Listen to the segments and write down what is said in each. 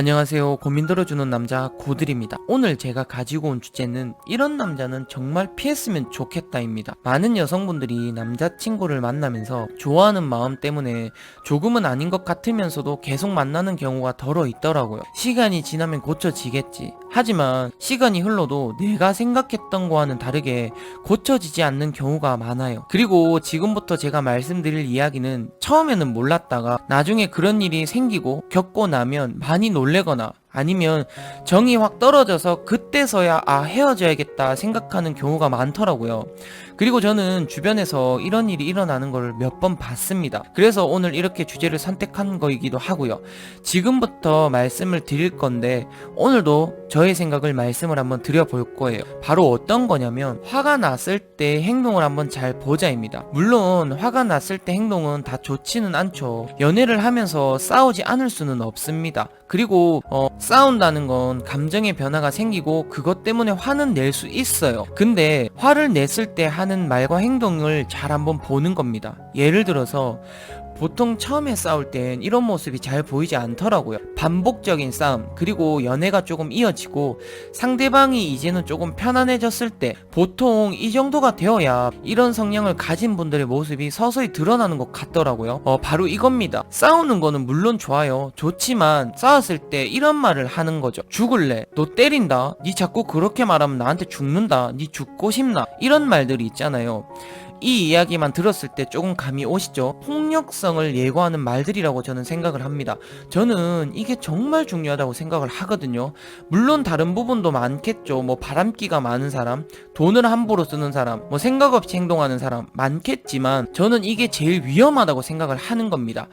안녕하세요. 고민 들어주는 남자 고들입니다. 오늘 제가 가지고 온 주제는 이런 남자는 정말 피했으면 좋겠다입니다. 많은 여성분들이 남자친구를 만나면서 좋아하는 마음 때문에 조금은 아닌 것 같으면서도 계속 만나는 경우가 덜어 있더라고요. 시간이 지나면 고쳐지겠지. 하지만 시간이 흘러도 내가 생각했던 거와는 다르게 고쳐지지 않는 경우가 많아요. 그리고 지금부터 제가 말씀드릴 이야기는 처음에는 몰랐다가 나중에 그런 일이 생기고 겪고 나면 많이 놀래거나 아니면 정이 확 떨어져서 그때서야 헤어져야겠다 생각하는 경우가 많더라고요. 그리고 저는 주변에서 이런 일이 일어나는 걸 몇 번 봤습니다. 그래서 오늘 이렇게 주제를 선택한 거이기도 하고요. 지금부터 말씀을 드릴 건데 오늘도 저의 생각을 말씀을 한번 드려볼 거예요. 바로 어떤 거냐면 화가 났을 때 행동을 한번 잘 보자입니다. 물론 화가 났을 때 행동은 다 좋지는 않죠. 연애를 하면서 싸우지 않을 수는 없습니다. 그리고 싸운다는 건 감정의 변화가 생기고 그것 때문에 화는 낼 수 있어요. 근데 화를 냈을 때 하는 말과 행동을 잘 한번 보는 겁니다. 예를 들어서 보통 처음에 싸울 땐 이런 모습이 잘 보이지 않더라고요. 반복적인 싸움, 그리고 연애가 조금 이어지고 상대방이 이제는 조금 편안해졌을 때 보통 이 정도가 되어야 이런 성향을 가진 분들의 모습이 서서히 드러나는 것 같더라고요. 바로 이겁니다. 싸우는 거는 물론 좋아요. 좋지만 싸웠을 때 이런 말을 하는 거죠. 죽을래? 너 때린다? 니 자꾸 그렇게 말하면 나한테 죽는다? 니 죽고 싶나? 이런 말들이 있잖아요. 이 이야기만 들었을 때 조금 감이 오시죠? 폭력성을 예고하는 말들이라고 저는 생각을 합니다. 저는 이게 정말 중요하다고 생각을 하거든요. 물론 다른 부분도 많겠죠. 뭐 바람기가 많은 사람, 돈을 함부로 쓰는 사람, 뭐 생각 없이 행동하는 사람 많겠지만 저는 이게 제일 위험하다고 생각을 하는 겁니다.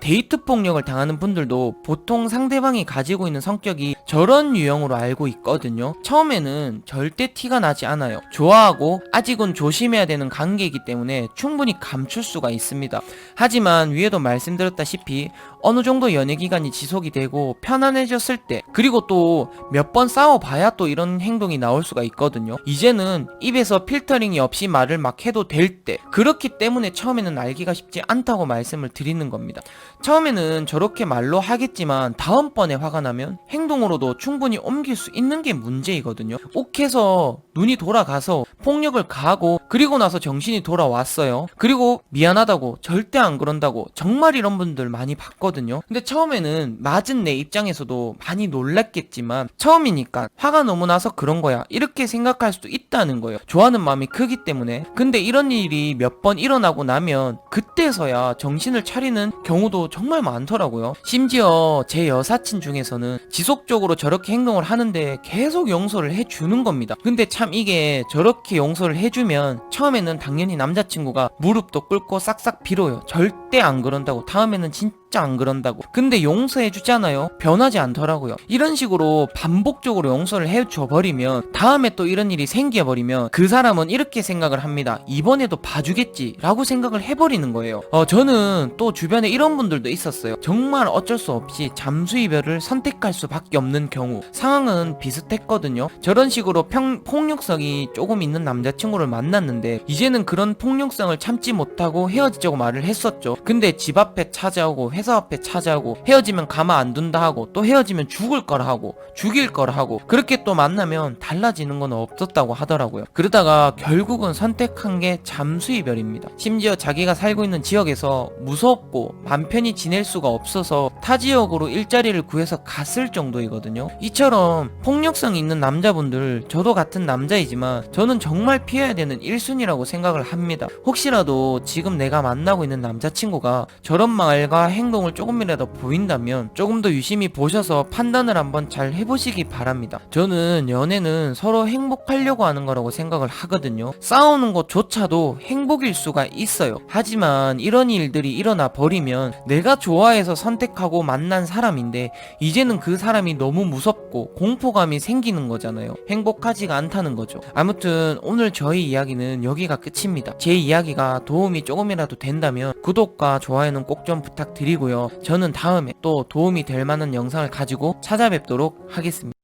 데이트 폭력을 당하는 분들도 보통 상대방이 가지고 있는 성격이 저런 유형으로 알고 있거든요. 처음에는 절대 티가 나지 않아요. 좋아하고 아직은 조심해야 되는 관계이기 때문에 충분히 감출 수가 있습니다. 하지만 위에도 말씀드렸다시피 어느 정도 연애 기간이 지속이 되고 편안해졌을 때, 그리고 또 몇 번 싸워봐야 또 이런 행동이 나올 수가 있거든요. 이제는 입에서 필터링이 없이 말을 막 해도 될 때, 그렇기 때문에 처음에는 알기가 쉽지 않다고 말씀을 드리는 겁니다. 처음에는 저렇게 말로 하겠지만 다음번에 화가 나면 행동으로도 충분히 옮길 수 있는 게 문제이거든요. 욱해서 눈이 돌아가서 폭력을 가하고 그리고 나서 정신이 돌아왔어요. 그리고 미안하다고, 절대 안 그런다고, 정말 이런 분들 많이 봤거든요. 근데 처음에는 맞은 내 입장에서도 많이 놀랐겠지만 처음이니까 화가 너무 나서 그런 거야 이렇게 생각할 수도 있다는 거예요. 좋아하는 마음이 크기 때문에. 근데 이런 일이 몇 번 일어나고 나면 그때서야 정신을 차리는 경우도 정말 많더라고요. 심지어 제 여사친 중에서는 지속적으로 저렇게 행동을 하는데 계속 용서를 해주는 겁니다. 근데 참 이게 저렇게 용서를 해주면 처음에는 당연히 남자친구가 무릎도 꿇고 싹싹 빌어요. 절대 안 그런다고, 다음에는 진짜 안 그런다고. 근데 용서해 주잖아요. 변하지 않더라고요. 이런 식으로 반복적으로 용서를 해줘 버리면 다음에 또 이런 일이 생겨 버리면 그 사람은 이렇게 생각을 합니다. 이번에도 봐주겠지 라고 생각을 해버리는 거예요. 저는 또 주변에 이런 분들도 있었어요. 정말 어쩔 수 없이 잠수 이별을 선택할 수밖에 없는 경우. 상황은 비슷했거든요. 저런 식으로 폭력성이 조금 있는 남자친구를 만났는데 이제는 그런 폭력성을 참지 못하고 헤어지자고 말을 했었죠. 근데 집 앞에 찾아오고 회사 앞에 찾아오고 헤어지면 가만 안 둔다 하고 또 헤어지면 죽을 거라 하고 죽일 거라 하고 그렇게 또 만나면 달라지는 건 없었다고 하더라고요. 그러다가 결국은 선택한 게 잠수 이별입니다. 심지어 자기가 살고 있는 지역에서 무섭고 맘 편히 지낼 수가 없어서 타 지역으로 일자리를 구해서 갔을 정도이거든요. 이처럼 폭력성 있는 남자분들, 저도 같은 남자이지만 저는 정말 피해야 되는 1순위라고 생각을 합니다. 혹시라도 지금 내가 만나고 있는 남자친구가 저런 말과 행동을 조금이라도 보인다면 조금 더 유심히 보셔서 판단을 한번 잘 해보시기 바랍니다. 저는 연애는 서로 행복하려고 하는 거라고 생각을 하거든요. 싸우는 것조차도 행복일 수가 있어요. 하지만 이런 일들이 일어나 버리면 내가 좋아해서 선택하고 만난 사람인데 이제는 그 사람이 너무 무섭고 공포감이 생기는 거잖아요. 행복하지가 않다는 거죠. 아무튼 오늘 저희 이야기는 여기가 끝입니다. 제 이야기가 도움이 조금이라도 된다면 구독과 좋아요는 꼭 좀 부탁드리고요. 저는 다음에 또 도움이 될 만한 영상을 가지고 찾아뵙도록 하겠습니다.